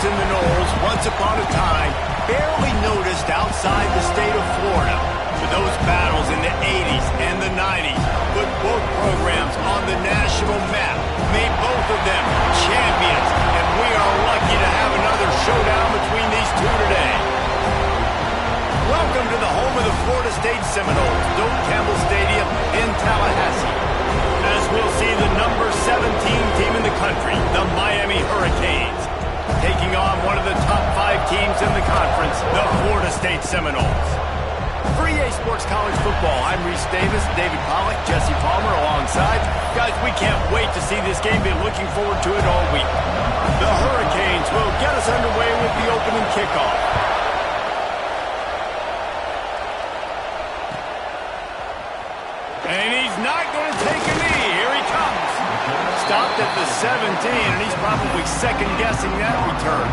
in the Knolls, once upon a time, barely noticed outside the state of Florida. But those battles in the 80s and the 90s put both programs on the national map, made both of them champions, and we are lucky to have another showdown between these two today. Welcome to the home of the Florida State Seminoles, Doak Campbell Stadium in Tallahassee. As we'll see the number 17 team in the country, the Miami Hurricanes, taking on one of the top 5 teams in the conference, the Florida State Seminoles. For EA Sports College Football, I'm Reese Davis, David Pollack, Jesse Palmer alongside. Guys, we can't wait to see this game. Been looking forward to it all week. The Hurricanes will get us underway with the opening kickoff. And he's not going to take a knee. Here he comes. Stopped at the 17, and he's probably second-guessing that return.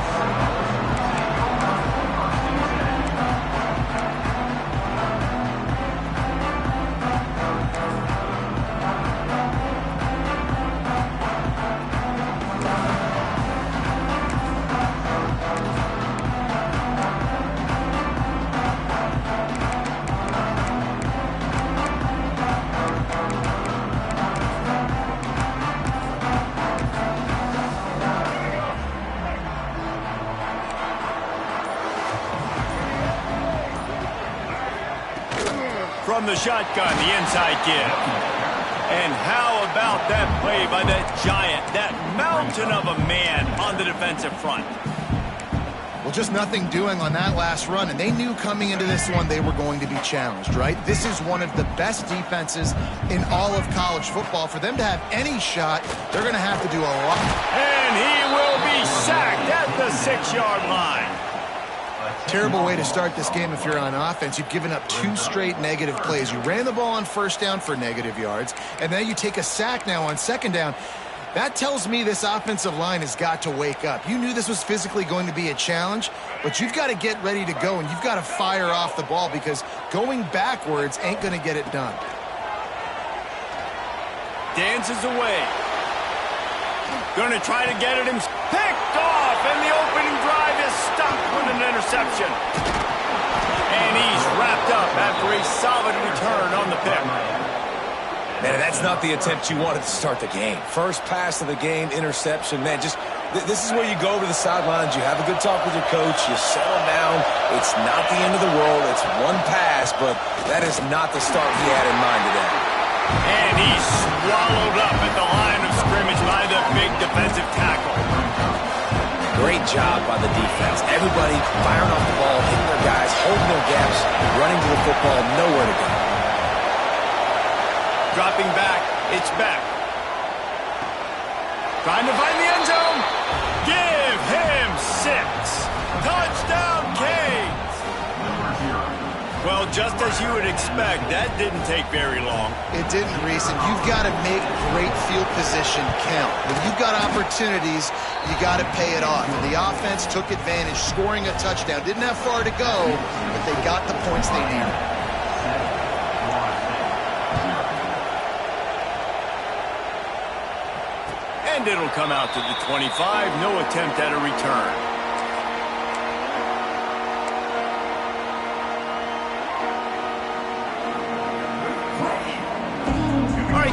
From the shotgun, the inside give. And how about that play by that giant, that mountain of a man on the defensive front? Well, just nothing doing on that last run, and they knew coming into this one they were going to be challenged, right? This is one of the best defenses in all of college football. For them to have any shot, they're going to have to do a lot. And he will be sacked at the 6-yard line. Terrible way to start this game if you're on offense. You've given up 2 straight negative plays. You ran the ball on first down for negative yards, and then you take a sack now on second down. That tells me this offensive line has got to wake up. You knew this was physically going to be a challenge, but you've got to get ready to go, and you've got to fire off the ball because going backwards ain't going to get it done. Dances away. Going to try to get it him. Picked off, and the opening drive is stopped with an interception. And he's wrapped up after a solid return on the pick. Man, that's not the attempt you wanted to start the game. First pass of the game, interception. Man, just this is where you go to the sidelines. You have a good talk with your coach. You settle down. It's not the end of the world. It's one pass, but that is not the start he had in mind today. And he's swallowed up at the line of scrimmage by the big defensive tackle. Great job by the defense. Everybody firing off the ball, hitting their guys, holding their gaps, running to the football, nowhere to go. Dropping back, it's back. Trying to find the end zone. Give him 6. Touchdown, Canes. Well, just as you would expect, that didn't take very long. It didn't, Reese, and you've got to make great field position count. When you've got opportunities, you got to pay it off. And the offense took advantage, scoring a touchdown. Didn't have far to go, but they got the points they needed. And it'll come out to the 25. No attempt at a return.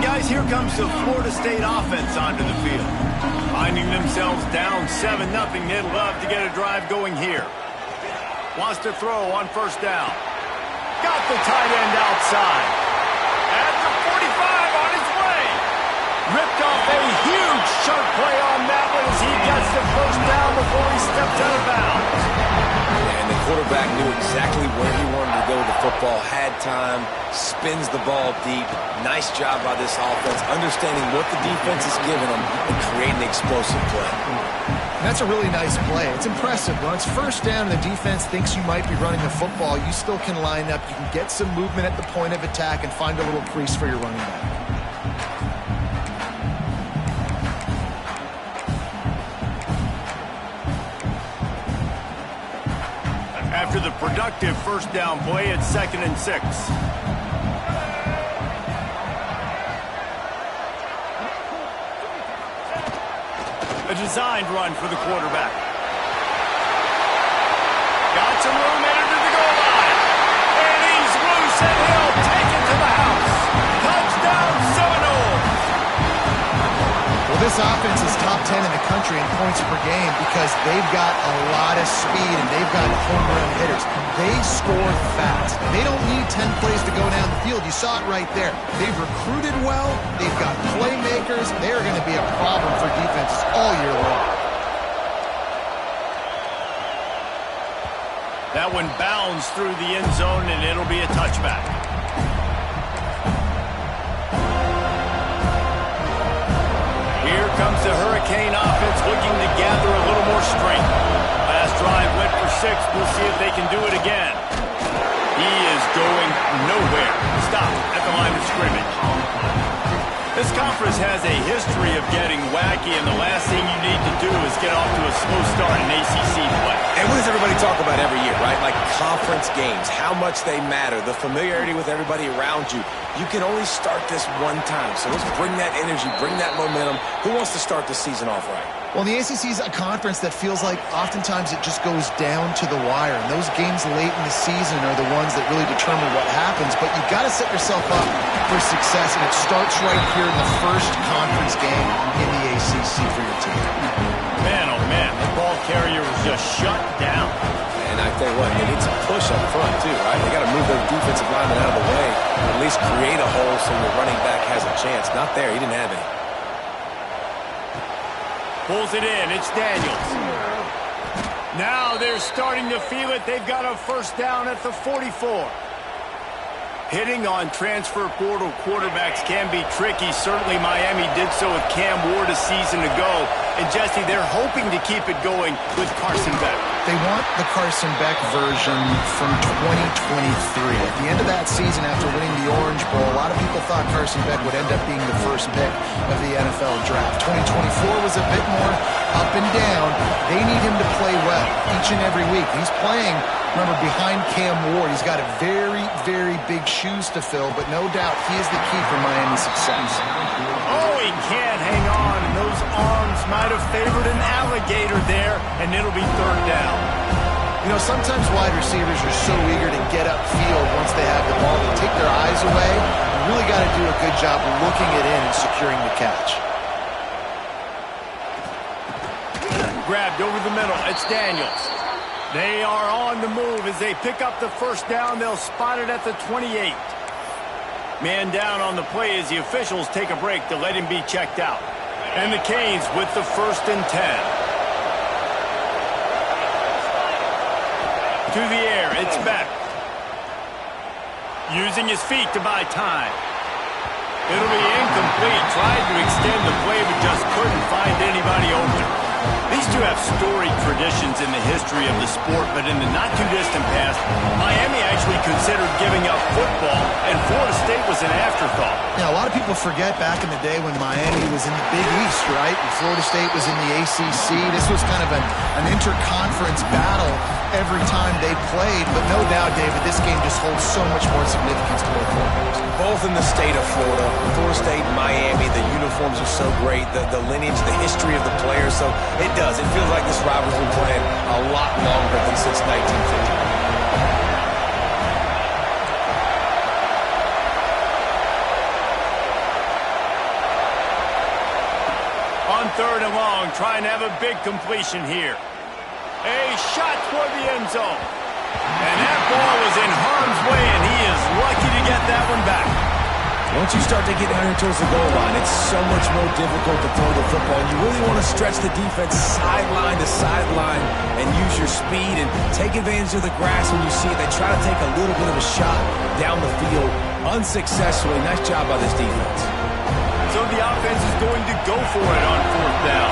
Guys, here comes the Florida State offense onto the field. Finding themselves down 7-0, they'd love to get a drive going here. Wants to throw on first down. Got the tight end outside. At the 45 on his way. Ripped off a huge sharp play on that one as he gets the first down before he steps out of bounds. And the quarterback knew exactly where he wanted to go with the football, had time, spins the ball deep. Nice job by this offense, understanding what the defense is giving them and creating an explosive play. That's a really nice play. It's impressive. When it's first down and the defense thinks you might be running the football, you still can line up. You can get some movement at the point of attack and find a little crease for your running back. After the productive first down play, it's 2nd and 6. A designed run for the quarterback. this offense is top 10 in the country in points per game because they've got a lot of speed and they've got home run hitters. They score fast. They don't need 10 plays to go down the field. You saw it right there. They've recruited well. They've got playmakers. They're going to be a problem for defenses all year long. That one bounds through the end zone, and it'll be a touchback. Here comes the Hurricane offense looking to gather a little more strength. Last drive went for 6. We'll see if they can do it again. He is going nowhere. Stop at the line of scrimmage. This conference has a history of getting wacky, and the last thing you need to do is get off to a slow start in ACC play. And what does everybody talk about every year, right? Like conference games, how much they matter, the familiarity with everybody around you. You can only start this one time, so let's bring that energy, bring that momentum. Who wants to start the season off right? Well, the ACC is a conference that feels like oftentimes it just goes down to the wire. And those games late in the season are the ones that really determine what happens. But you've got to set yourself up for success, and it starts right here in the first conference game in the ACC for your team. Man, oh man, the ball carrier was just shut down. And I tell you what, they need some push up front too, right? They got to move their defensive lineman out of the way, at least create a hole so your running back has a chance. Not there, he didn't have any. Pulls it in. It's Daniels. Now they're starting to feel it. They've got a first down at the 44. Hitting on transfer portal quarterbacks can be tricky. Certainly Miami did so with Cam Ward a season ago. And Jesse, they're hoping to keep it going with Carson Beck. They want the Carson Beck version from 2023. At the end of that season, after winning the Orange Bowl, a lot of people thought Carson Beck would end up being the first pick of the NFL draft. 2024 was a bit more up and down. They need him to play well each and every week. He's playing, remember, behind Cam Ward. He's got a very, very big shoes to fill, but no doubt he is the key for Miami's success. Oh, he can't hang on. And those arms might have favored an alligator there, and it'll be third down. You know, sometimes wide receivers are so eager to get upfield once they have the ball. They take their eyes away. You really got to do a good job looking it in and securing the catch. Grabbed over the middle. It's Daniels. They are on the move as they pick up the first down. They'll spot it at the 28. Man down on the play as the officials take a break to let him be checked out. And the Canes with the 1st and 10. To the air, it's Beck. Using his feet to buy time. It'll be incomplete. Tried to extend the play, but just couldn't find anybody open. These two have storied traditions in the history of the sport, but in the not-too-distant past, Miami actually considered giving up football, and Florida State was an afterthought. Now, a lot of people forget back in the day when Miami was in the Big East, right? And Florida State was in the ACC. This was kind of an interconference battle every time they played, but no doubt, David, this game just holds so much more significance to both programs. Both in the state of Florida, Florida State, Miami, the uniforms are so great, the lineage, the history of the players, so it does. It feels like this rivalry's been playing a lot longer than since 1950. On 3rd and long, trying to have a big completion here. A shot toward the end zone. And that ball was in harm's way, and he is lucky to get that one back. Once you start to get down here towards the goal line, it's so much more difficult to throw the football. And you really want to stretch the defense sideline to sideline and use your speed and take advantage of the grass when you see it. They try to take a little bit of a shot down the field unsuccessfully. Nice job by this defense. So the offense is going to go for it on 4th down.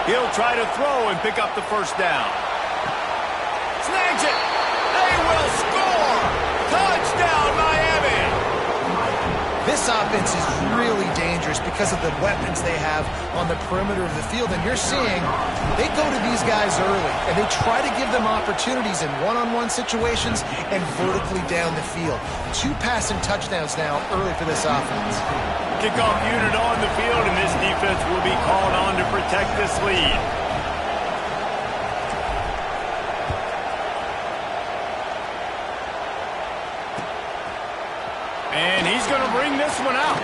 He'll try to throw and pick up the first down. Snags it. They will score. Touchdown, Miami. This offense is really dangerous because of the weapons they have on the perimeter of the field. And you're seeing they go to these guys early, and they try to give them opportunities in one-on-one situations and vertically down the field. 2 passing touchdowns now early for this offense. Kickoff unit on the field, and this defense will be called on to protect this lead. And he's going to bring this one out.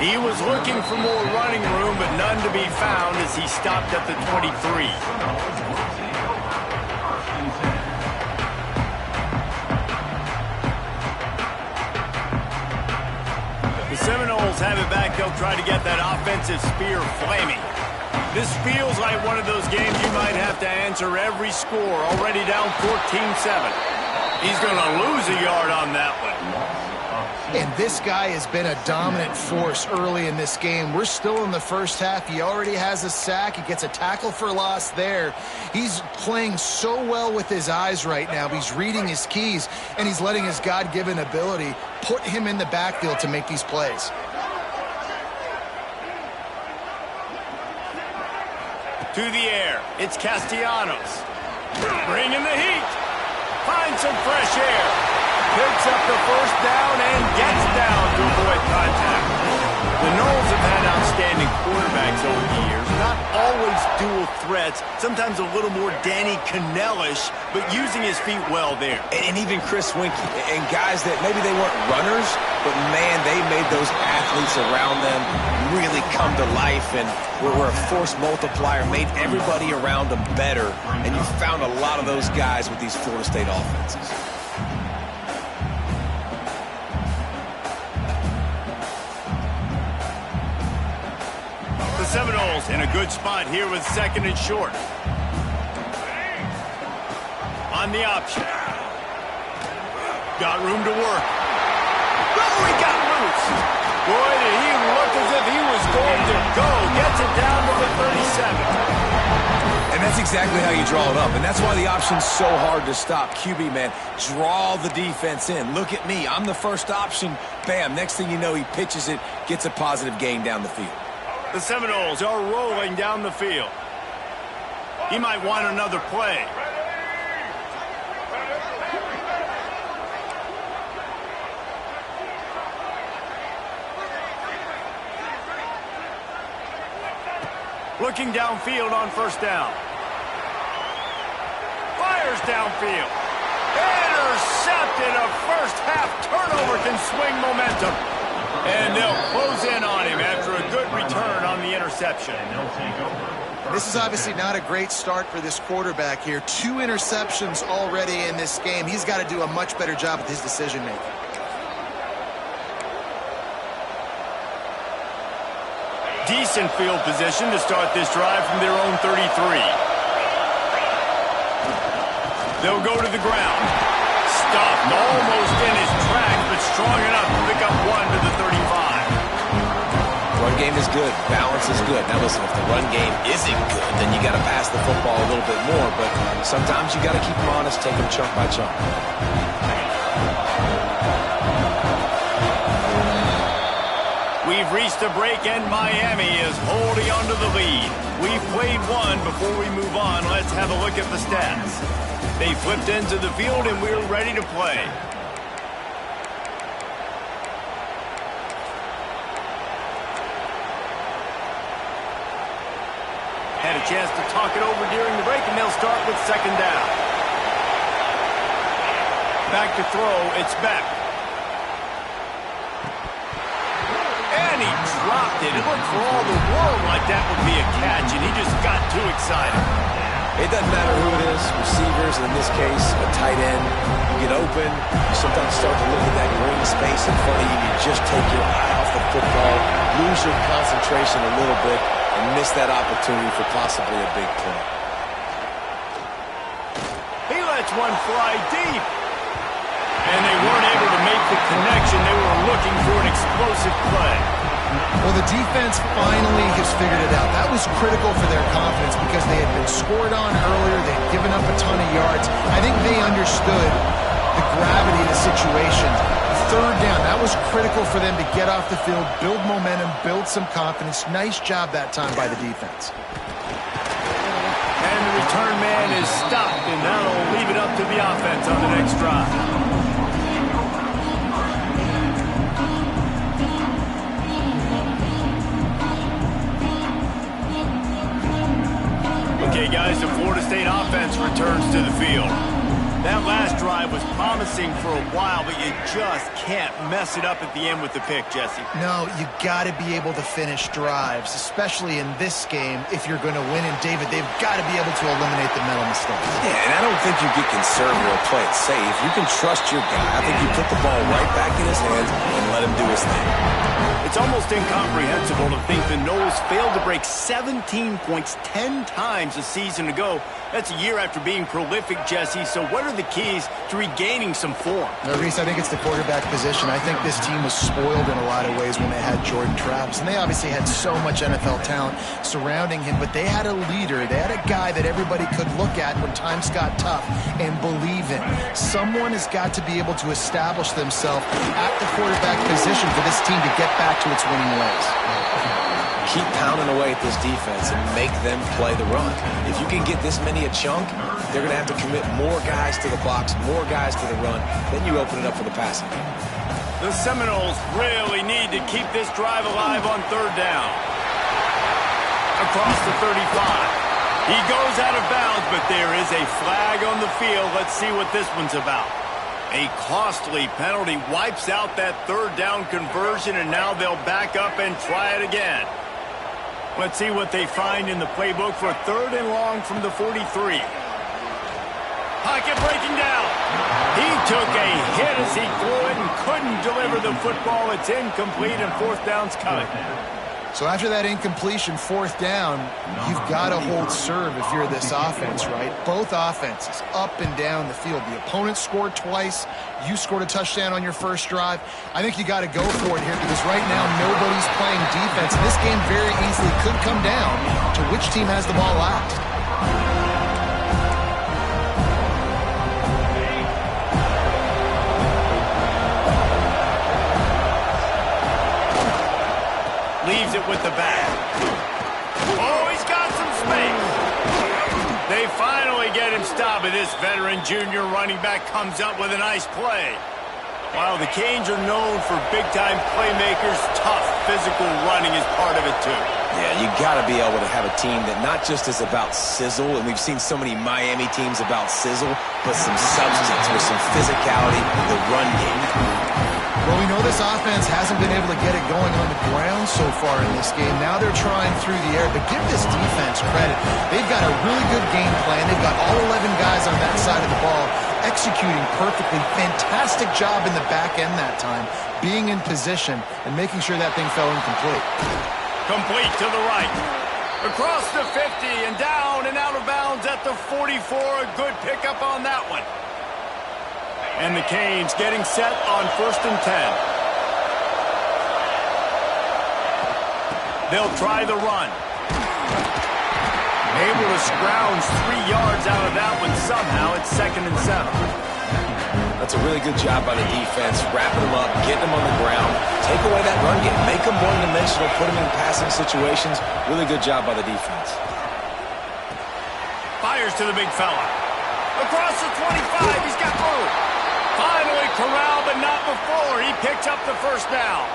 He was looking for more running room, but none to be found as he stopped at the 23. The Seminoles have it back. They'll try to get that offensive spear flaming. This feels like one of those games you might have to answer every score. Already down 14-7. He's going to lose a yard on that one. And this guy has been a dominant force early in this game. We're still in the first half. He already has a sack. He gets a tackle for loss there. He's playing so well with his eyes right now. He's reading his keys, and he's letting his God-given ability put him in the backfield to make these plays. To the air, it's Castellanos. Bringing the heat. Finds some fresh air. Picks up the first down and gets down to avoid contact. The Noles have had outstanding quarterbacks over the years. Not always dual threats. Sometimes a little more Danny Cannell-ish, but using his feet well there. And even Chris Winkie. And guys that maybe they weren't runners, but man, they made those athletes around them really come to life and were a force multiplier, made everybody around them better. And you found a lot of those guys with these Florida State offenses. The Seminoles in a good spot here with 2nd and short. On the option. Got room to work. Oh, he got loose. Boy, did he look as if he was going to go. Gets it down to the 37. And that's exactly how you draw it up. And that's why the option's so hard to stop. QB, man, draw the defense in. Look at me. I'm the first option. Bam. Next thing you know, he pitches it, gets a positive gain down the field. The Seminoles are rolling down the field. He might want another play. Looking downfield on first down. Fires downfield. Intercepted. A first half turnover can swing momentum. And they'll close in on him after a good return on the interception. This is obviously not a great start for this quarterback here. 2 interceptions already in this game. He's got to do a much better job with his decision-making. Decent field position to start this drive from their own 33. They'll go to the ground. Stopped almost in his tracks, but strong enough to pick up 1 to the 35. Run game is good. Balance is good. Now listen, if the run game isn't good, then you got to pass the football a little bit more. But sometimes you got to keep them honest, take them chunk by chunk. We've reached a break, and Miami is holding on to the lead. We've played one. Before we move on, let's have a look at the stats. They flipped into the field, and we're ready to play. Had a chance to talk it over during the break, and they'll start with 2nd down. Back to throw, it's Beck. And he dropped it. It looked for all the world like that would be a catch, and he just got too excited. It doesn't matter who it is, receivers, in this case, a tight end. You get open, you sometimes start to look at that green space in front of you, you just take your eye off the football, lose your concentration a little bit, and miss that opportunity for possibly a big play. He lets one fly deep. And they weren't able to make the connection. They were looking for an explosive play. Well, the defense finally has figured it out. That was critical for their confidence because they had been scored on earlier. They had given up a ton of yards. I think they understood the gravity of the situation. 3rd down, that was critical for them to get off the field, build momentum, build some confidence. Nice job that time by the defense. And the return man is stopped, and that'll leave it up to the offense on the next drive. Okay, guys, the Florida State offense returns to the field. That last drive was promising for a while, but you just can't mess it up at the end with the pick, Jesse. No, you got to be able to finish drives, especially in this game if you're going to win. And, David, they've got to be able to eliminate the mental mistakes. Yeah, and I don't think you get conservative or play it safe. You can trust your guy. I think you put the ball right back in his hands and let him do his thing. It's almost incomprehensible to think the Noles failed to break 17 points 10 times a season ago. That's a year after being prolific, Jesse. So what are the keys to regaining some form? Reese, I think it's the quarterback position. I think this team was spoiled in a lot of ways when they had Jordan Travis. And they obviously had so much NFL talent surrounding him, but they had a leader. They had a guy that everybody could look at when times got tough and believe in. Someone has got to be able to establish themselves at the quarterback position for this team to get back to its winning ways. Keep pounding away at this defense and make them play the run. If you can get this many a chunk, they're going to have to commit more guys to the box, more guys to the run. Then you open it up for the passing game. The Seminoles really need to keep this drive alive on third down. Across the 35. He goes out of bounds, but there is a flag on the field. Let's see what this one's about. A costly penalty wipes out that third down conversion, and now they'll back up and try it again. Let's see what they find in the playbook for third and long from the 43. Pocket breaking down. He took a hit as he threw it and couldn't deliver the football. It's incomplete, and fourth down's coming. So after that incompletion, fourth down, you've got to hold serve if you're this offense, right? Both offenses up and down the field. The opponent scored twice. You scored a touchdown on your first drive. I think you got to go for it here because right now nobody's playing defense. This game very easily could come down to which team has the ball last. Leaves it with the back. Oh, he's got some space. They finally get him stopped, and this veteran junior running back comes up with a nice play. While the Canes are known for big-time playmakers, tough physical running is part of it, too. Yeah, you got to be able to have a team that not just is about sizzle, and we've seen so many Miami teams about sizzle, but some substance with some physicality in the run game. Well, we know this offense hasn't been able to get it going on the ground so far in this game. Now they're trying through the air, but give this defense credit. They've got a really good game plan. They've got all 11 guys on that side of the ball executing perfectly. Fantastic job in the back end that time, being in position and making sure that thing fell incomplete. Complete to the right. Across the 50 and down and out of bounds at the 44. A good pickup on that one. And the Canes getting set on 1st and 10. They'll try the run. Able to scrounge 3 yards out of that one somehow. It's 2nd and 7. That's a really good job by the defense, wrapping them up, getting them on the ground, take away that run game, make them one-dimensional, put them in passing situations. Really good job by the defense. Fires to the big fella. Across the 25, he's got room. Finally corralled, but not before. He picked up the first down.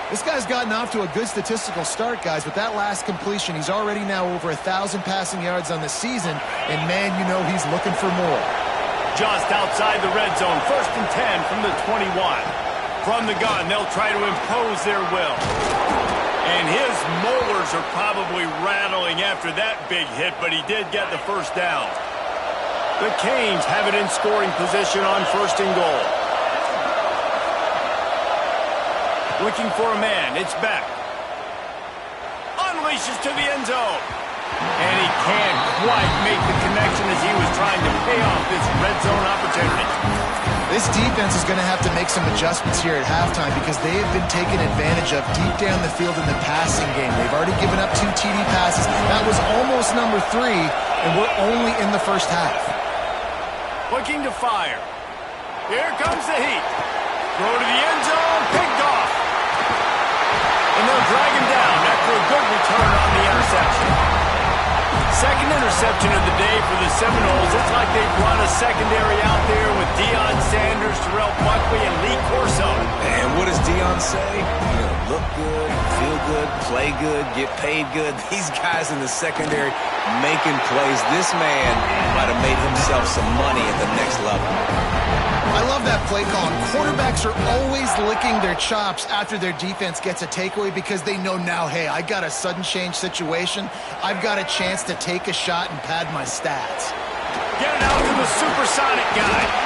This guy's gotten off to a good statistical start, guys, but that last completion, he's already now over 1,000 passing yards on the season, and man, you know he's looking for more. Just outside the red zone, 1st and 10 from the 21. From the gun, they'll try to impose their will. And his molars are probably rattling after that big hit, but he did get the first down. The Canes have it in scoring position on 1st and goal. Looking for a man. It's Beck. Unleashes to the end zone. And he can't quite make the connection as he was trying to pay off this red zone opportunity. This defense is going to have to make some adjustments here at halftime because they have been taken advantage of deep down the field in the passing game. They've already given up 2 TD passes. That was almost number 3, and we're only in the first half. Looking to fire. Here comes the heat. Throw to the end zone. Picked off. And they'll drag him down after a good return on the interception. Second interception of the day for the Seminoles. It's like they've run a secondary out there with Deion Sanders, Terrell Buckley, and Lee Corso. And what does Deion say? look good, feel good, play good, get paid good. These guys in the secondary making plays. This man might have made himself some money at the next level. I love that play call. Quarterbacks are always licking their chops after their defense gets a takeaway because they know now, hey, I got a sudden change situation. I've got a chance to take a shot and pad my stats. Get it out to the supersonic guy.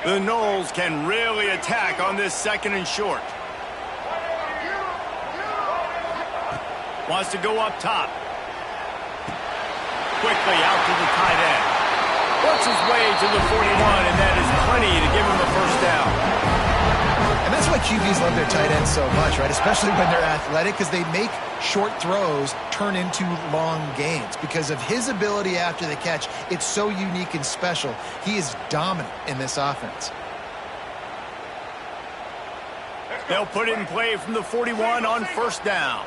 The Noles can really attack on this 2nd and short. Wants to go up top. Quickly out to the tight end. Works his way to the 41, and that is plenty to give him the first down. And that's why QBs love their tight ends so much, right? Especially when they're athletic, because they make short throws turn into long gains. Because of his ability after the catch, it's so unique and special. He is dominant in this offense. They'll put it in play from the 41 on first down.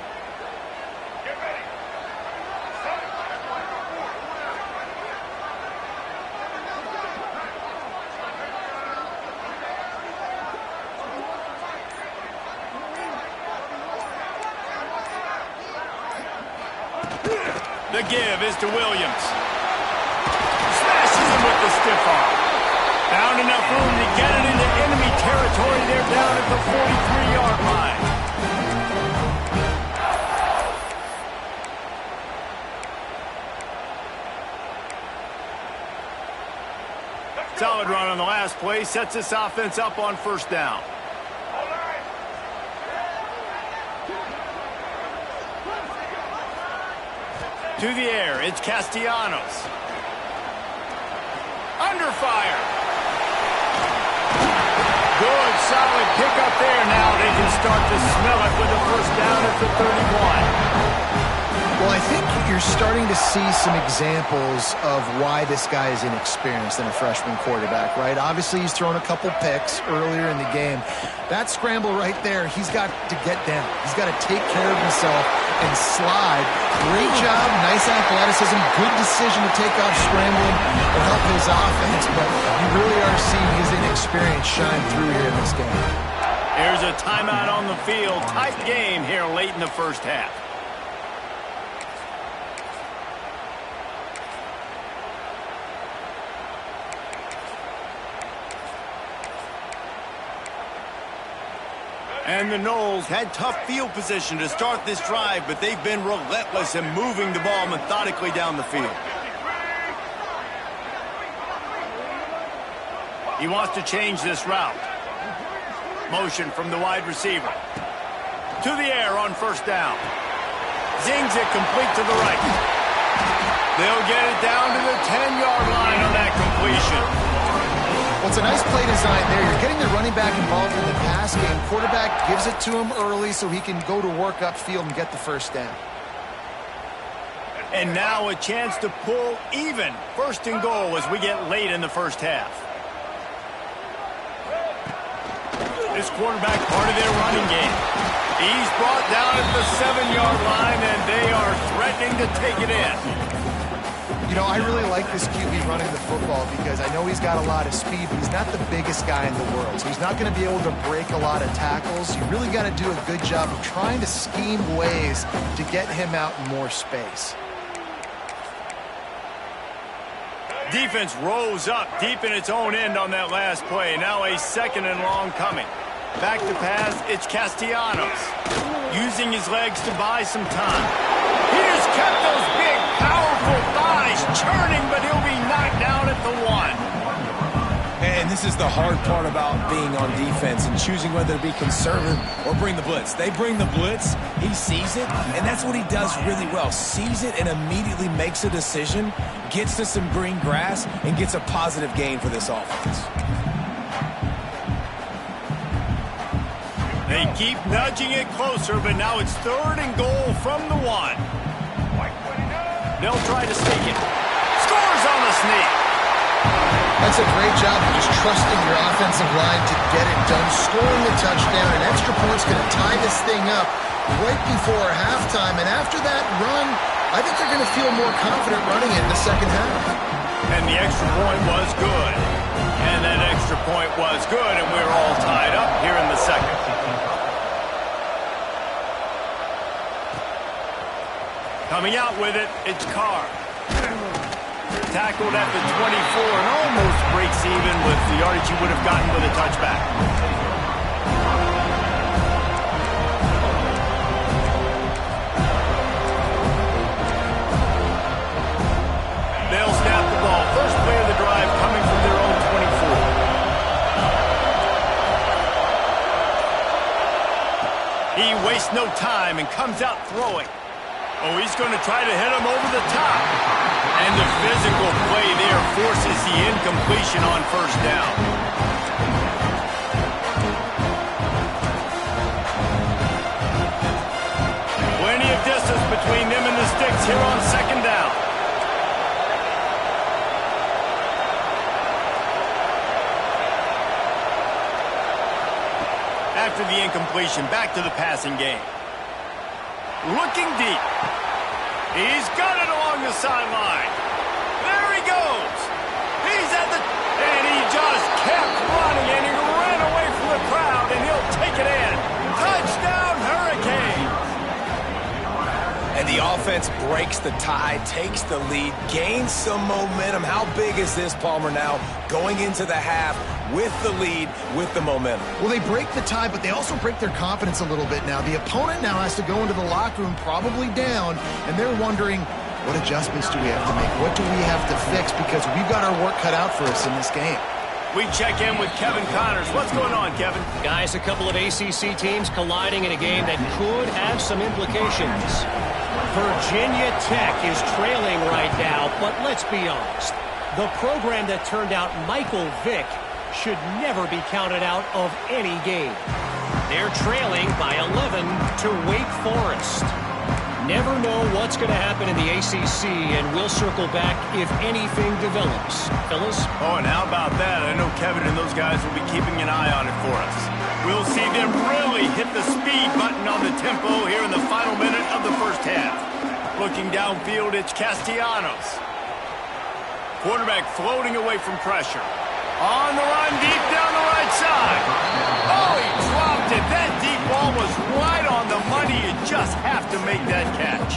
The give is to Williams. Smashes him with the stiff arm. Found enough room to get it into enemy territory. They're down at the 43-yard line. Solid run on the last play. Sets this offense up on first down. To the air, it's Castellanos. Under fire. Good, solid pickup there. Now they can start to smell it with a first down at the 31. Well, I think you're starting to see some examples of why this guy is inexperienced in a freshman quarterback, right? Obviously, he's thrown a couple picks earlier in the game. That scramble right there, he's got to get down. He's got to take care of himself and slide. Great job, nice athleticism, good decision to take off scrambling to help his offense, but you really are seeing his inexperience shine through here in this game. Here's a timeout on the field. Tight game here late in the first half. And the Noles had tough field position to start this drive, but they've been relentless in moving the ball methodically down the field. He wants to change this route. Motion from the wide receiver. To the air on first down. Zings it complete to the right. They'll get it down to the 10-yard line on that completion. Well, it's a nice play design there. You're getting the running back involved in the pass game. Quarterback gives it to him early so he can go to work upfield and get the first down. And now a chance to pull even. First and goal as we get late in the first half. This quarterback part of their running game. He's brought down at the 7-yard line, and they are threatening to take it in. You know, I really like this QB running the football because I know he's got a lot of speed, but he's not the biggest guy in the world. So he's not going to be able to break a lot of tackles. You really got to do a good job of trying to scheme ways to get him out in more space. Defense rose up deep in its own end on that last play. Now a 2nd and long coming. Back to pass, it's Castellanos. Using his legs to buy some time. He just kept those big, powerful thighs churning, but he'll be knocked down at the 1. And this is the hard part about being on defense and choosing whether to be conservative or bring the blitz. They bring the blitz, he sees it, and that's what he does really well. Sees it and immediately makes a decision, gets to some green grass, and gets a positive gain for this offense. They keep nudging it closer, but now it's 3rd and goal from the 1. They'll try to sneak it. Scores on the sneak. That's a great job of just trusting your offensive line to get it done, scoring the touchdown. An extra point's going to tie this thing up right before halftime. And after that run, I think they're going to feel more confident running it in the second half. And the extra point was good. And that extra point was good, and we're all tied up here in the second. Coming out with it, it's Carr. Tackled at the 24 and almost breaks even with the yardage you would have gotten with a touchback. They'll snap the ball. First play of the drive coming from their own 24. He wastes no time and comes out throwing. Oh, he's going to try to hit him over the top. And the physical play there forces the incompletion on first down. Plenty of distance between them and the sticks here on second down. After the incompletion, back to the passing game. Looking deep. He's got it along the sideline. There he goes. He's at the... And he just kept running, and he ran away from the crowd, and he'll take it in. Touchdown, Hurricanes. And the offense breaks the tie, takes the lead, gains some momentum. How big is this, Palmer, now going into the half with the lead, with the momentum? Well, they break the tie, but they also break their confidence a little bit now. The opponent now has to go into the locker room probably down, and they're wondering, what adjustments do we have to make? What do we have to fix? Because we've got our work cut out for us in this game. We check in with Kevin Connors. What's going on, Kevin? Guys, a couple of ACC teams colliding in a game that could have some implications. Virginia Tech is trailing right now, but let's be honest. The program that turned out Michael Vick should never be counted out of any game. They're trailing by 11 to Wake Forest. Never know what's going to happen in the ACC, and we'll circle back if anything develops. Fellas? Oh, and how about that? I know Kevin and those guys will be keeping an eye on it for us. We'll see them really hit the speed button on the tempo here in the final minute of the first half. Looking downfield, it's Castellanos. Quarterback floating away from pressure. On the run, deep down the right side. Oh, he dropped it. That deep ball was right on the money. You just have to make that catch.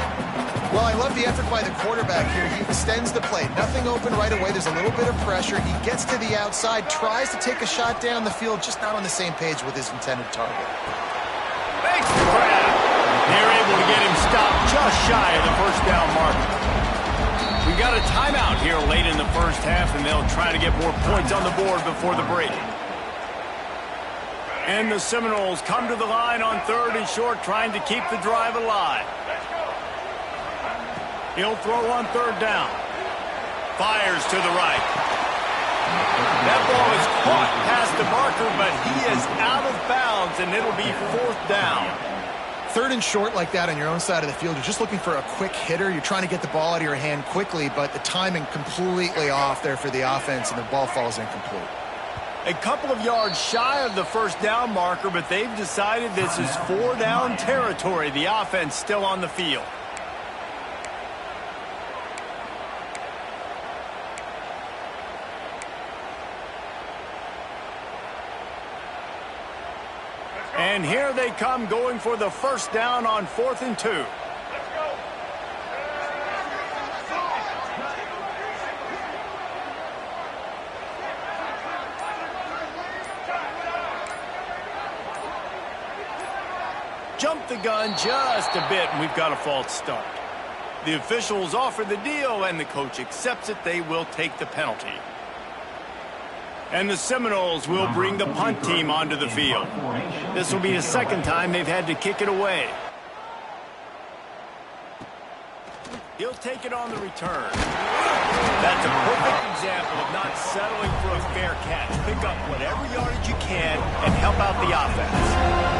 Well, I love the effort by the quarterback here. He extends the play. Nothing open right away. There's a little bit of pressure. He gets to the outside, tries to take a shot down the field, just not on the same page with his intended target. Makes the grab. They're able to get him stopped just shy of the first down mark. We got a timeout here late in the first half, and they'll try to get more points on the board before the break. And the Seminoles come to the line on third and short, trying to keep the drive alive. He'll throw on third down. Fires to the right. That ball is caught past the marker, but he is out of bounds, and it'll be fourth down. Third and short like that on your own side of the field, you're just looking for a quick hitter. You're trying to get the ball out of your hand quickly, but the timing completely off there for the offense, and the ball falls incomplete. A couple of yards shy of the first down marker, but they've decided this is four down territory. The offense still on the field. And here they come, going for the first down on 4th and 2. Let's go. Jump the gun just a bit, and we've got a false start. The officials offer the deal, and the coach accepts it. They will take the penalty. And the Seminoles will bring the punt team onto the field. This will be the second time they've had to kick it away. He'll take it on the return. That's a perfect example of not settling for a fair catch. Pick up whatever yardage you can and help out the offense.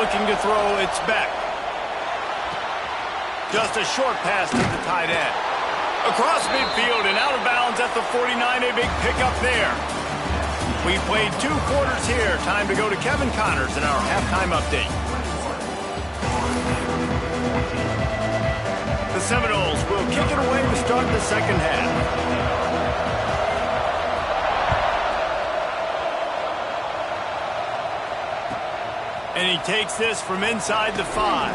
Looking to throw, it's back. Just a short pass to the tight end. Across midfield and out of bounds at the 49, a big pickup there. We played 2 quarters here. Time to go to Kevin Connors in our halftime update. The Seminoles will kick it away to start the second half. And he takes this from inside the 5.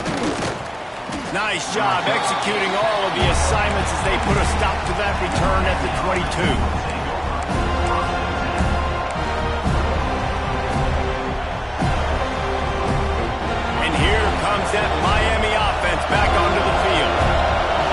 Nice job executing all of the assignments as they put a stop to that return at the 22. And here comes that Miami offense back onto the field.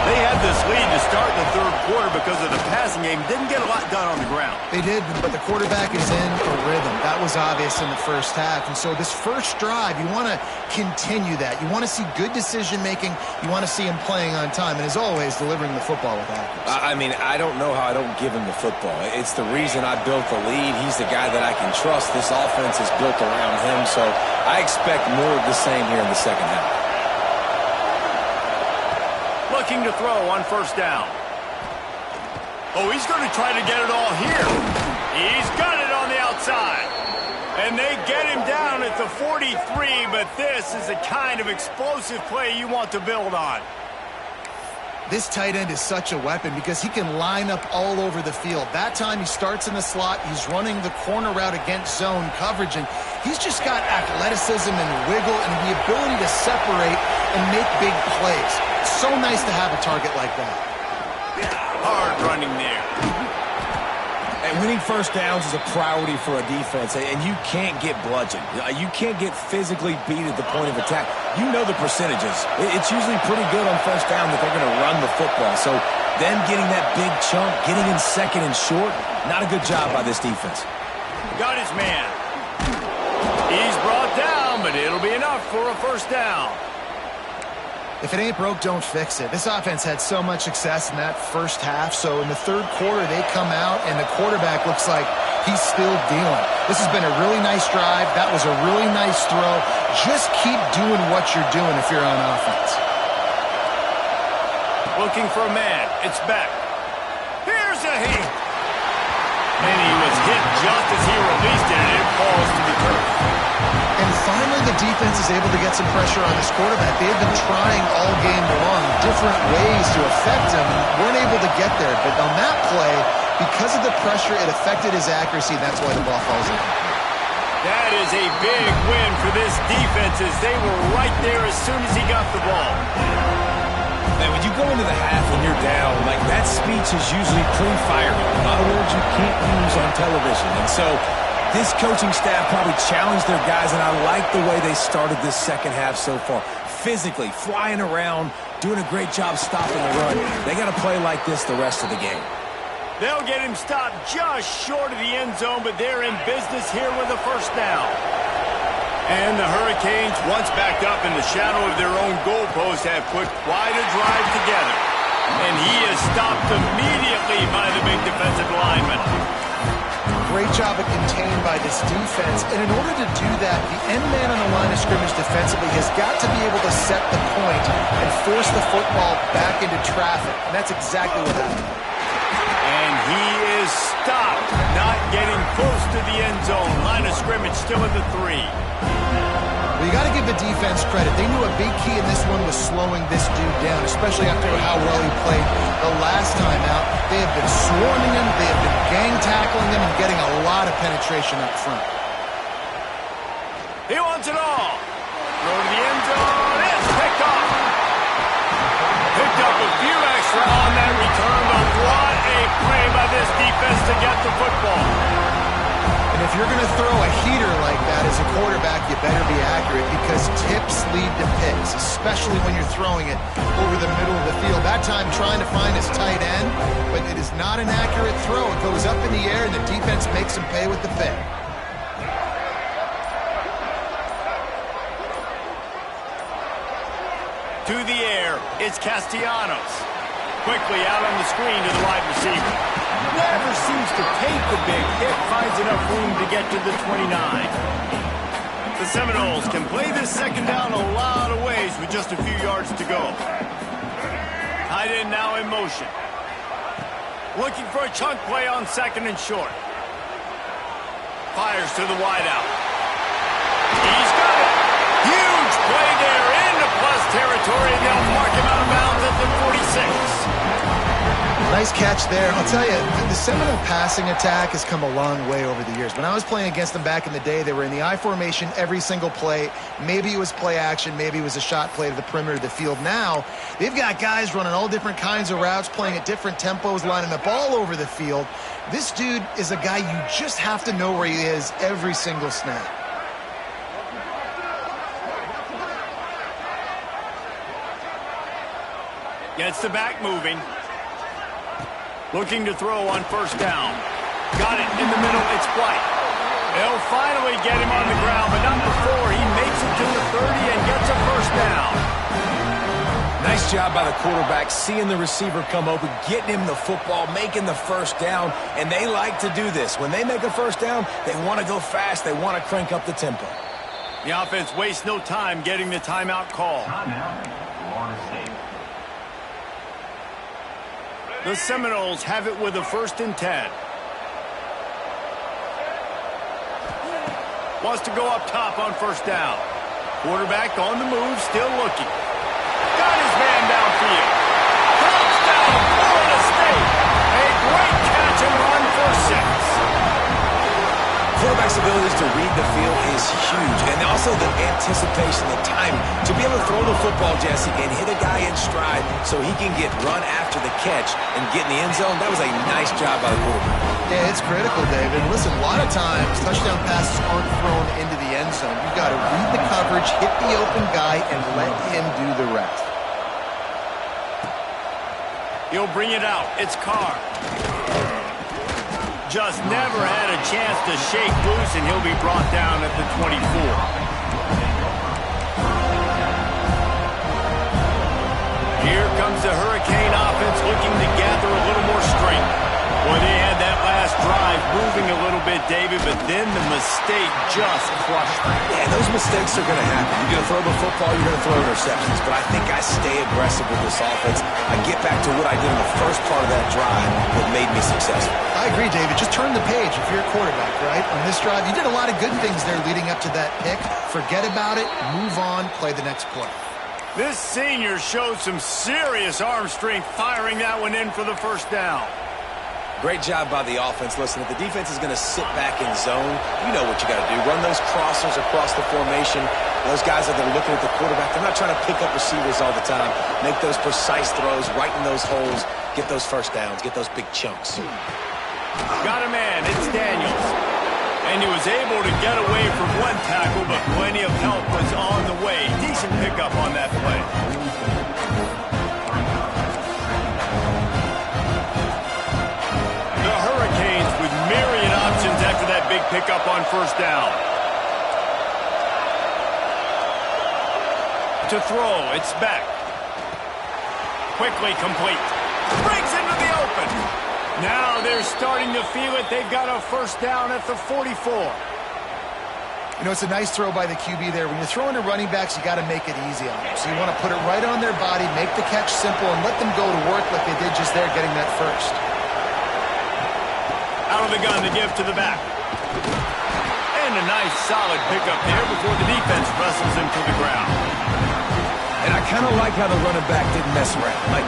They had this lead to start the third quarter because of the passing game. Didn't get a lot done on the ground. They did, but the quarterback is in a rhythm. That was obvious in the first half. And so this first drive, you want to continue that. You want to see good decision-making. You want to see him playing on time. And as always, delivering the football with accuracy. I mean, I don't know how I don't give him the football. It's the reason I built the lead. He's the guy that I can trust. This offense is built around him. So I expect more of the same here in the second half. Looking to throw on first down. Oh, he's going to try to get it all here. He's got it on the outside. And they get him down at the 43, but this is the kind of explosive play you want to build on. This tight end is such a weapon because he can line up all over the field. That time he starts in the slot. He's running the corner route against zone coverage, and he's just got athleticism and wiggle and the ability to separate and make big plays. It's so nice to have a target like that. Hard running there. And winning first downs is a priority for a defense, and you can't get bludgeoned. You can't get physically beat at the point of attack. You know the percentages. It's usually pretty good on first down that they're going to run the football. So them getting that big chunk, getting in second and short, not a good job by this defense. Got his man. He's brought down, but it'll be enough for a first down. If it ain't broke, don't fix it. This offense had so much success in that first half, so in the third quarter they come out and the quarterback looks like he's still dealing. This has been a really nice drive. That was a really nice throw. Just keep doing what you're doing if you're on offense. Looking for a man. It's back. Here's a hit. And he was hit just as he released it, and it falls to the turf. And finally, the defense is able to get some pressure on this quarterback. They have been trying all game long different ways to affect him. Weren't able to get there. But on that play, because of the pressure, it affected his accuracy. That's why the ball falls in. That is a big win for this defense as they were right there as soon as he got the ball. And when you go into the half and you're down, like that speech is usually pretty fiery. A lot of words you can't use on television. And so this coaching staff probably challenged their guys, and I like the way they started this second half so far. Physically, flying around, doing a great job stopping the run. They got to play like this the rest of the game. They'll get him stopped just short of the end zone, but they're in business here with a first down. And the Hurricanes, once backed up in the shadow of their own goalpost, have put quite a drive together. And he is stopped immediately by the big defensive lineman. Great job of contained by this defense. And in order to do that, the end man on the line of scrimmage defensively has got to be able to set the point and force the football back into traffic. And that's exactly what happened. And he is stopped, not getting close to the end zone. Line of scrimmage still at the 3. Well, you got to give the defense credit. They knew a big key in this one was slowing this dude down, especially after how well he played the last time out. They have been swarming him, they have been gang tackling him, and getting a lot of penetration up front. He wants it all. Throw to the end zone. It's picked up. Picked up a few extra on that return, but what a play by this defense to get the football. And if you're going to throw a heater like that as a quarterback, you better be accurate because tips lead to picks, especially when you're throwing it over the middle of the field. That time trying to find his tight end, but it is not an accurate throw. It goes up in the air, and the defense makes him pay with the pick. To the air, it's Castellanos. Quickly out on the screen to the wide receiver. Never seems to take the big hit, finds enough room to get to the 29. The Seminoles can play this second down a lot of ways with just a few yards to go. Tight end now in motion. Looking for a chunk play on second and short. Fires to the wideout. He's got it. Huge play there into plus territory, and they'll mark him out of bounds at the 46. Nice catch there. I'll tell you, the Seminole passing attack has come a long way over the years. When I was playing against them back in the day, they were in the I formation every single play. Maybe it was play action. Maybe it was a shot play to the perimeter of the field. Now, they've got guys running all different kinds of routes, playing at different tempos, lining up all over the field. This dude is a guy you just have to know where he is every single snap. Gets the back moving. Looking to throw on first down. Got it in the middle. It's White. They'll finally get him on the ground, but not before he makes it to the 30 and gets a first down. Nice job by the quarterback, seeing the receiver come open, getting him the football, making the first down, and they like to do this. When they make a first down, they want to go fast. They want to crank up the tempo. The offense wastes no time getting the timeout call. The Seminoles have it with a 1st and 10. Wants to go up top on first down. Quarterback on the move, still looking. Got his man downfield. Touchdown, Florida State. A great catch and run for 6. Quarterback's abilities to read the field is huge, and also the anticipation, the time to be able to throw the football, Jesse, and hit a guy in stride so he can get run after the catch and get in the end zone. That was a nice job by the quarterback. Yeah, it's critical, David. Listen, a lot of times touchdown passes aren't thrown into the end zone. You've got to read the coverage, hit the open guy, and let him do the rest. He'll bring it out. It's Carr. Just never had a chance to shake loose, and he'll be brought down at the 24. Here comes the Hurricane offense looking to gather a little more strength. Boy, they had that last drive moving a little bit, David, but then the mistake just crushed them. Yeah, those mistakes are going to happen. You're going to throw the football, you're going to throw interceptions. But I think I stay aggressive with this offense. I get back to what I did in the first part of that drive that made me successful. I agree, David. Just turn the page if you're a quarterback, right? On this drive, you did a lot of good things there leading up to that pick. Forget about it, move on, play the next play. This senior showed some serious arm strength firing that one in for the first down. Great job by the offense. Listen, if the defense is going to sit back in zone, you know what you got to do. Run those crossers across the formation. Those guys that are looking at the quarterback, they're not trying to pick up receivers all the time. Make those precise throws, right in those holes, get those first downs, get those big chunks. Got a man, it's Daniels. And he was able to get away from one tackle, but plenty of help was on the way. Decent pickup on that play. The Hurricanes with myriad options after that big pickup on first down. To throw, it's back. Quickly complete. Breaks into the open. Now they're starting to feel it. They've got a first down at the 44. You know, it's a nice throw by the QB there. When you're throwing to running backs, you got to make it easy on them. So you want to put it right on their body, make the catch simple, and let them go to work like they did just there, getting that first. Out of the gun to give to the back. And a nice solid pickup there before the defense wrestles him to the ground. And I kind of like how the running back didn't mess around. Like,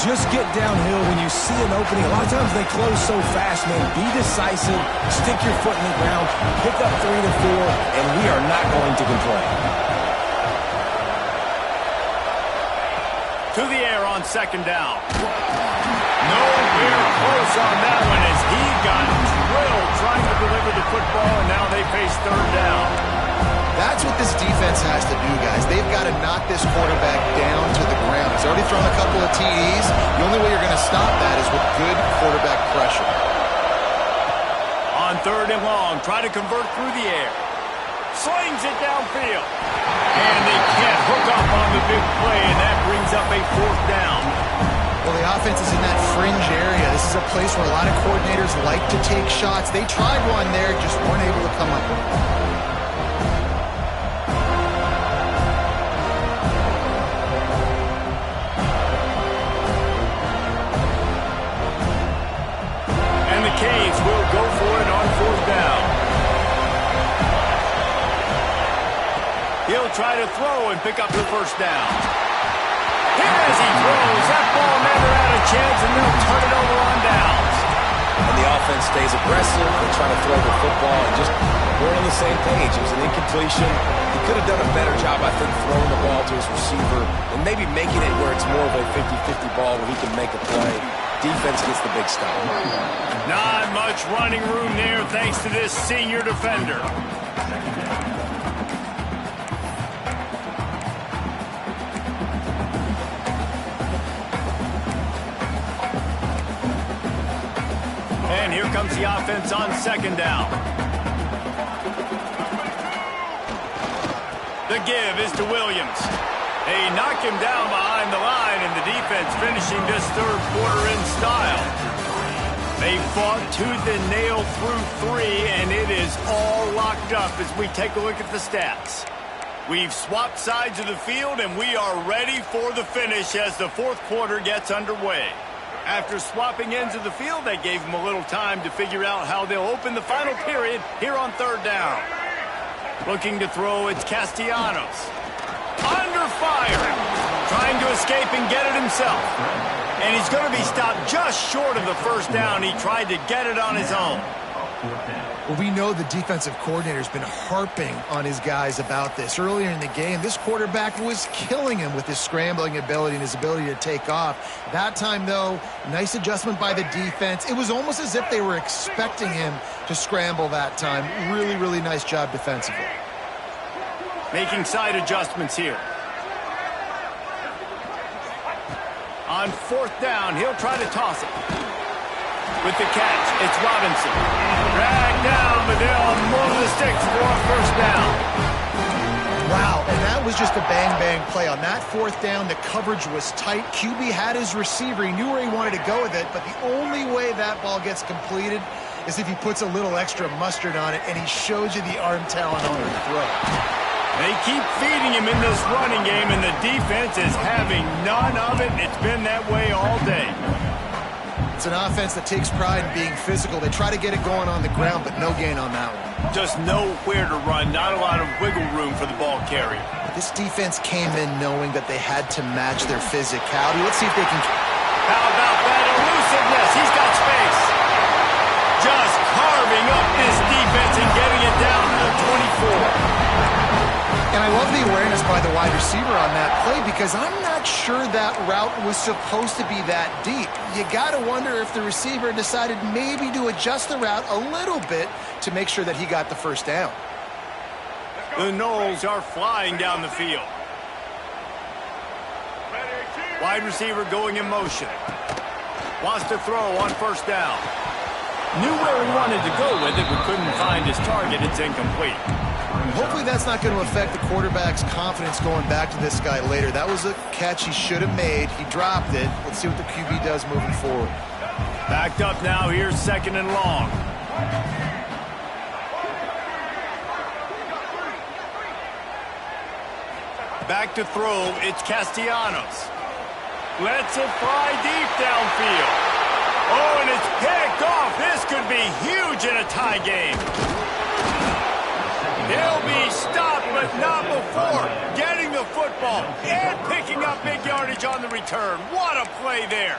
just get downhill when you see an opening. A lot of times they close so fast, man. Be decisive, stick your foot in the ground, pick up 3 to 4, and we are not going to complain. To the air on second down. Nowhere close on that one as he got drilled trying to deliver the football, and now they face third down. That's what this defense has to do, guys. They've got to knock this quarterback down to the ground. He's already thrown a couple of TDs. The only way you're going to stop that is with good quarterback pressure. On third and long, try to convert through the air. Slings it downfield. And they can't hook up on the big play, and that brings up a fourth down. Well, the offense is in that fringe area. This is a place where a lot of coordinators like to take shots. They tried one there, just weren't able to come up with it. try to throw and pick up the first down. Here as he throws, that ball never had a chance, and they'll turn it over on downs. And the offense stays aggressive. They try to throw the football and just we're on the same page. It was an incompletion. He could have done a better job, I think, throwing the ball to his receiver and maybe making it where it's more of a 50-50 ball where he can make a play. Defense gets the big stop. Not much running room there thanks to this senior defender. And here comes the offense on second down. The give is to Williams. They knock him down behind the line, and the defense finishing this third quarter in style. They fought tooth and nail through 3, and it is all locked up as we take a look at the stats. We've swapped sides of the field, and we are ready for the finish as the fourth quarter gets underway. After swapping ends of the field, they gave them a little time to figure out how they'll open the final period here on third down. Looking to throw, it's Castellanos. Under fire. Trying to escape and get it himself. And he's going to be stopped just short of the first down. He tried to get it on his own. Well, we know the defensive coordinator's been harping on his guys about this. Earlier in the game, this quarterback was killing him with his scrambling ability and his ability to take off. That time, though, nice adjustment by the defense. It was almost as if they were expecting him to scramble that time. Really, really nice job defensively. Making side adjustments here. On fourth down, he'll try to toss it. With the catch, it's Robinson. Dragged down, but they'll move the sticks for a first down. Wow, and that was just a bang-bang play. On that fourth down, the coverage was tight. QB had his receiver. He knew where he wanted to go with it, but the only way that ball gets completed is if he puts a little extra mustard on it, and he shows you the arm talent on the throw. They keep feeding him in this running game, and the defense is having none of it. It's been that way all day. It's an offense that takes pride in being physical. They try to get it going on the ground, but no gain on that one. Just nowhere to run, not a lot of wiggle room for the ball carrier. This defense came in knowing that they had to match their physicality. Let's see if they can... How about that elusiveness? He's got space. Just carving up this defense and getting it down to the 24. And I love the awareness by the wide receiver on that play because I'm not sure that route was supposed to be that deep. You got to wonder if the receiver decided maybe to adjust the route a little bit to make sure that he got the first down. The Knowles are flying down the field. Wide receiver going in motion. Wants to throw on first down. Knew where he wanted to go with it, but couldn't find his target. It's incomplete. Hopefully that's not going to affect the quarterback's confidence going back to this guy later. That was a catch he should have made. He dropped it. Let's see what the QB does moving forward. Backed up now. Here's second and long. Back to throw. It's Castellanos. Lets it fly deep downfield. Oh, and it's picked off. This could be huge in a tie game. He'll be stopped, but not before getting the football and picking up big yardage on the return. What a play there.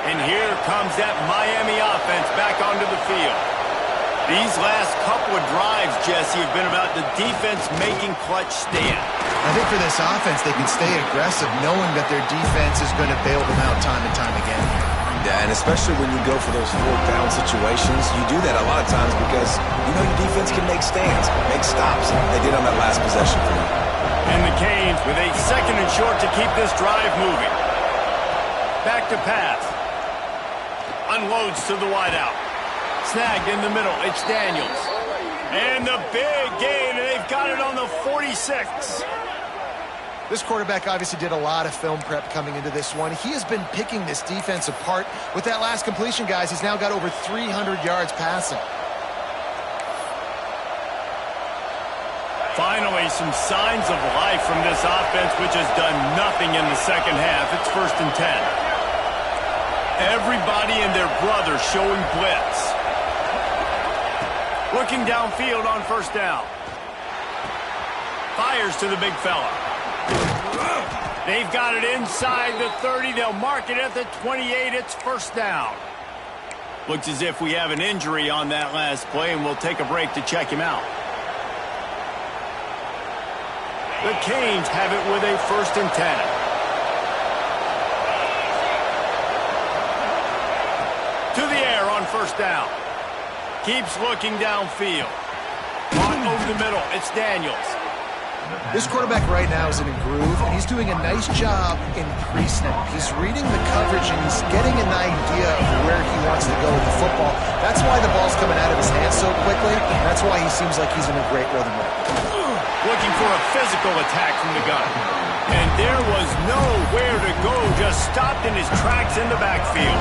And here comes that Miami offense back onto the field. These last couple of drives, Jesse, have been about the defense making clutch stand. I think for this offense, they can stay aggressive knowing that their defense is going to bail them out time and time again. Yeah, and especially when you go for those fourth down situations, you do that a lot of times because you know your defense can make stands, make stops. They did on that last possession for you. And the Canes with a second and short to keep this drive moving. Back to pass. Unloads to the wideout. Snagged in the middle. It's Daniels. And the big gain, and they've got it on the 46. This quarterback obviously did a lot of film prep coming into this one. He has been picking this defense apart. With that last completion, guys, he's now got over 300 yards passing. Finally, some signs of life from this offense, which has done nothing in the second half. It's 1st and 10. Everybody and their brother showing blitz. Looking downfield on first down. Fires to the big fella. They've got it inside the 30. They'll mark it at the 28. It's first down. Looks as if we have an injury on that last play, and we'll take a break to check him out. The Canes have it with a 1st and 10. To the air on first down. Keeps looking downfield. On over the middle. It's Daniels. This quarterback right now is in a groove, and he's doing a nice job in pre-snap. He's reading the coverage, and he's getting an idea of where he wants to go with the football. That's why the ball's coming out of his hands so quickly. That's why he seems like he's in a great rhythm right now. Looking for a physical attack from the gun. And there was nowhere to go, just stopped in his tracks in the backfield.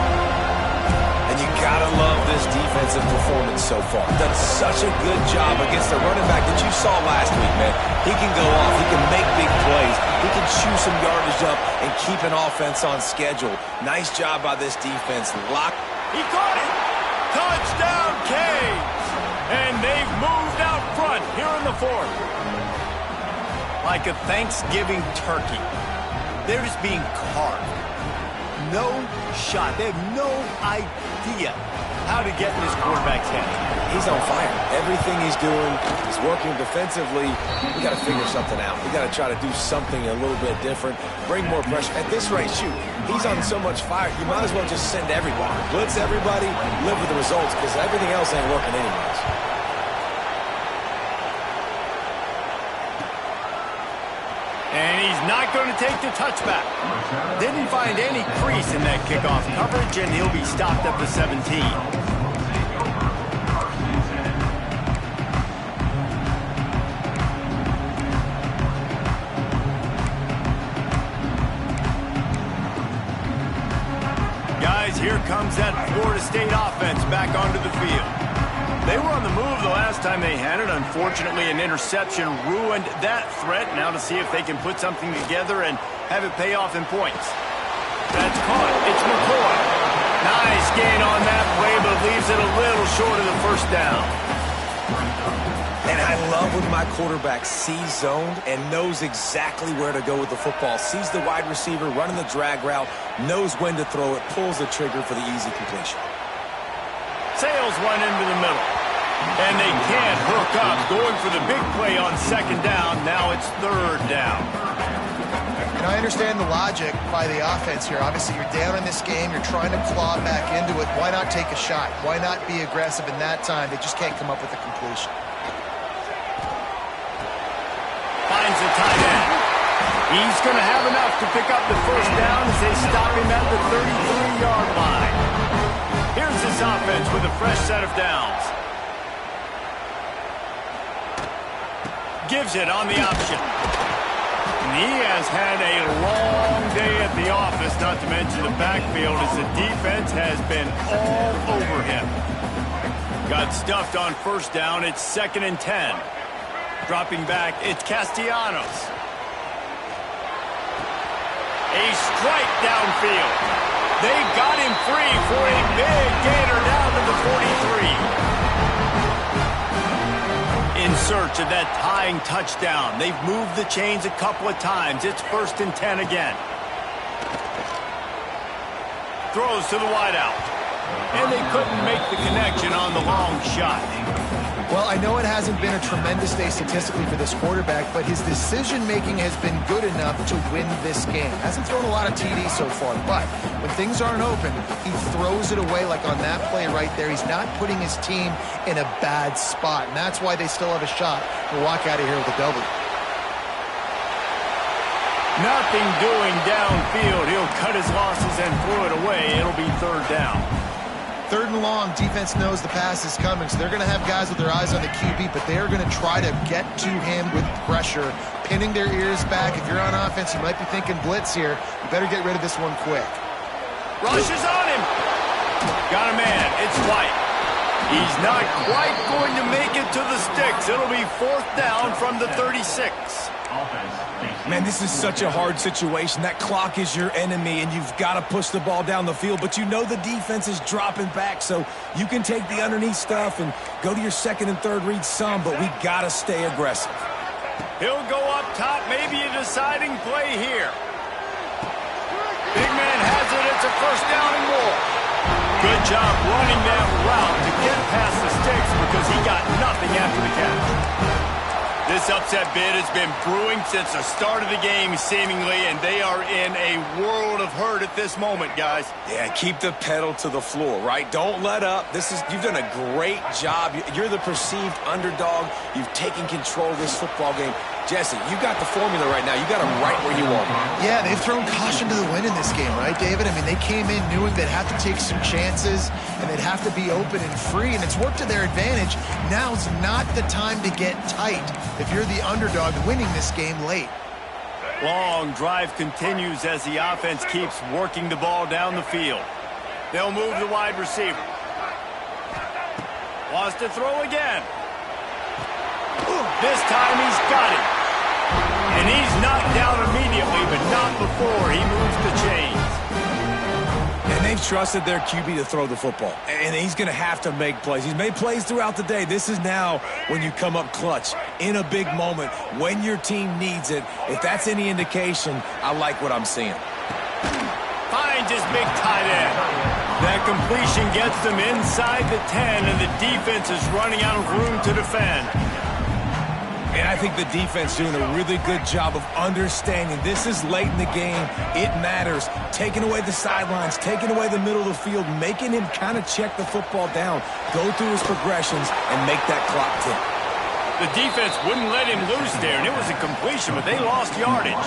And you gotta love this defensive performance so far. Done such a good job against the running back that you saw last week, man. He can go off, he can make big plays, he can chew some yardage up and keep an offense on schedule. Nice job by this defense. He caught it! Touchdown, Canes! And they've moved out front here in the 4th. Like a Thanksgiving turkey. They're just being carved. No shot. They have no idea how to get in this quarterback's head. He's on fire. Everything he's doing is working defensively. We got to figure something out. We got to try to do something a little bit different. Bring more pressure. At this rate, shoot, he's on so much fire, you might as well just send everybody. Blitz everybody, live with the results, because everything else ain't working anyways. And he's not going to take the touchback. Didn't find any crease in that kickoff coverage, and he'll be stopped at the 17. Guys, here comes that Florida State offense back onto the field. They were on the move the last time they had it. Unfortunately, an interception ruined that threat. Now to see if they can put something together and have it pay off in points. That's caught. It's McCoy. Nice gain on that play, but leaves it a little short of the first down. And I love when my quarterback sees zoned and knows exactly where to go with the football. Sees the wide receiver running the drag route, knows when to throw it, pulls the trigger for the easy completion. Sails one into the middle. And they can't hook up. Going for the big play on 2nd down. Now it's 3rd down. And I understand the logic by the offense here. Obviously, you're down in this game. You're trying to claw back into it. Why not take a shot? Why not be aggressive in that time? They just can't come up with a completion. Finds the tight end. He's going to have enough to pick up the 1st down as they stop him at the 33-yard line. Here's this offense with a fresh set of downs. Gives it on the option. And he has had a long day at the office, not to mention the backfield, as the defense has been all over him. Got stuffed on 1st down. It's 2nd and 10. Dropping back, it's Castellanos. A strike downfield. They got him free for a big gainer down to the 43. In search of that tying touchdown. They've moved the chains a couple of times. It's 1st and 10 again. Throws to the wideout. And they couldn't make the connection on the long shot. Well, I know it hasn't been a tremendous day statistically for this quarterback, but his decision-making has been good enough to win this game. Hasn't thrown a lot of TDs so far, but when things aren't open, he throws it away like on that play right there. He's not putting his team in a bad spot, and that's why they still have a shot to walk out of here with a W. Nothing doing downfield. He'll cut his losses and throw it away. It'll be 3rd down. 3rd and long, defense knows the pass is coming, so they're going to have guys with their eyes on the QB, but they're going to try to get to him with pressure, pinning their ears back. If you're on offense, you might be thinking blitz here. You better get rid of this one quick. Rushes on him. Got a man. It's White. He's not quite going to make it to the sticks. It'll be 4th down from the 36. Man, this is such a hard situation. That clock is your enemy, and you've got to push the ball down the field. But you know the defense is dropping back, so you can take the underneath stuff and go to your second and third read some, but we got to stay aggressive. He'll go up top, maybe a deciding play here. Big man has it. It's a first down and more. Good job running that route to get past the sticks because he got nothing after the catch. This upset bid has been brewing since the start of the game, seemingly, and they are in a world of hurt at this moment, guys. Yeah, keep the pedal to the floor, right? Don't let up. You've done a great job. You're the perceived underdog. You've taken control of this football game. Jesse, you got the formula right now. You got them right where you want them. Yeah, they've thrown caution to the wind in this game, right, David? I mean, they came in knowing they'd have to take some chances and they'd have to be open and free, and it's worked to their advantage. Now's not the time to get tight if you're the underdog winning this game late. Long drive continues as the offense keeps working the ball down the field. They'll move the wide receiver. Wants to throw again. This time he's got it. And he's knocked down immediately, but not before he moves the chains. And they've trusted their QB to throw the football. And he's going to have to make plays. He's made plays throughout the day. This is now when you come up clutch in a big moment when your team needs it. If that's any indication, I like what I'm seeing. Finds his big tight end. That completion gets them inside the 10, and the defense is running out of room to defend. And I think the defense doing a really good job of understanding this is late in the game. It matters. Taking away the sidelines, taking away the middle of the field, making him kind of check the football down, go through his progressions, and make that clock tick. The defense wouldn't let him loose there, and it was a completion, but they lost yardage.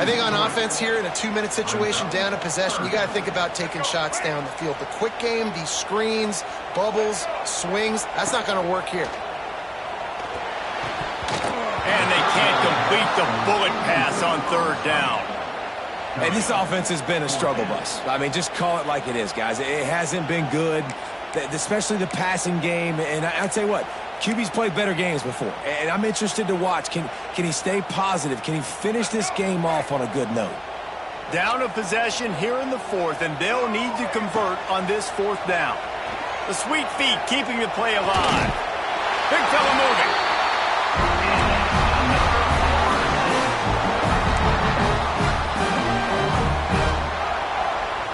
I think on offense here, in a 2-minute situation, down a possession, you got to think about taking shots down the field. The quick game, these screens, bubbles, swings, that's not going to work here. And they can't complete the bullet pass on third down. Hey, this offense has been a struggle bus. I mean, just call it like it is, guys. It hasn't been good, especially the passing game. And I'll tell you what, QB's played better games before. And I'm interested to watch. Can he stay positive? Can he finish this game off on a good note? Down a possession here in the fourth, and they'll need to convert on this fourth down. The sweet feet keeping the play alive. Big fella moving.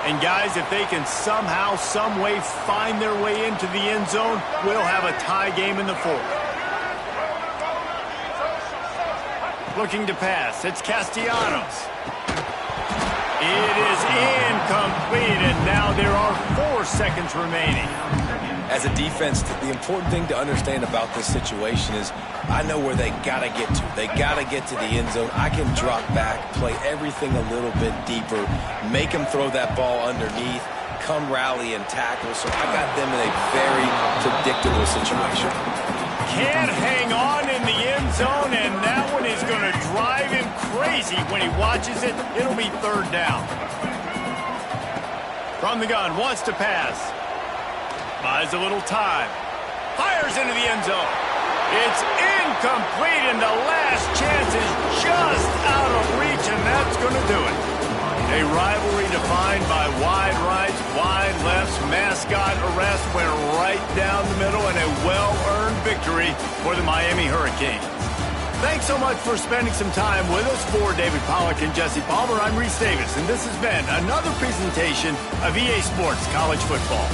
And guys, if they can somehow, some way find their way into the end zone, we'll have a tie game in the fourth. Looking to pass, it's Castellanos. It is incomplete, and now there are 4 seconds remaining. As a defense, the important thing to understand about this situation is I know where they got to get to. They got to get to the end zone. I can drop back, play everything a little bit deeper, make them throw that ball underneath, come rally and tackle. So I got them in a very predictable situation. Can't hang on in the end zone, and that one is going to drive him crazy when he watches it. It'll be third down. From the gun, wants to pass. Buys a little time. Fires into the end zone. It's incomplete, and the last chance is just out of reach, and that's going to do it. A rivalry defined by wide rights, wide lefts, mascot arrest went right down the middle, and a well-earned victory for the Miami Hurricanes. Thanks so much for spending some time with us. For David Pollack and Jesse Palmer, I'm Reese Davis, and this has been another presentation of EA Sports College Football.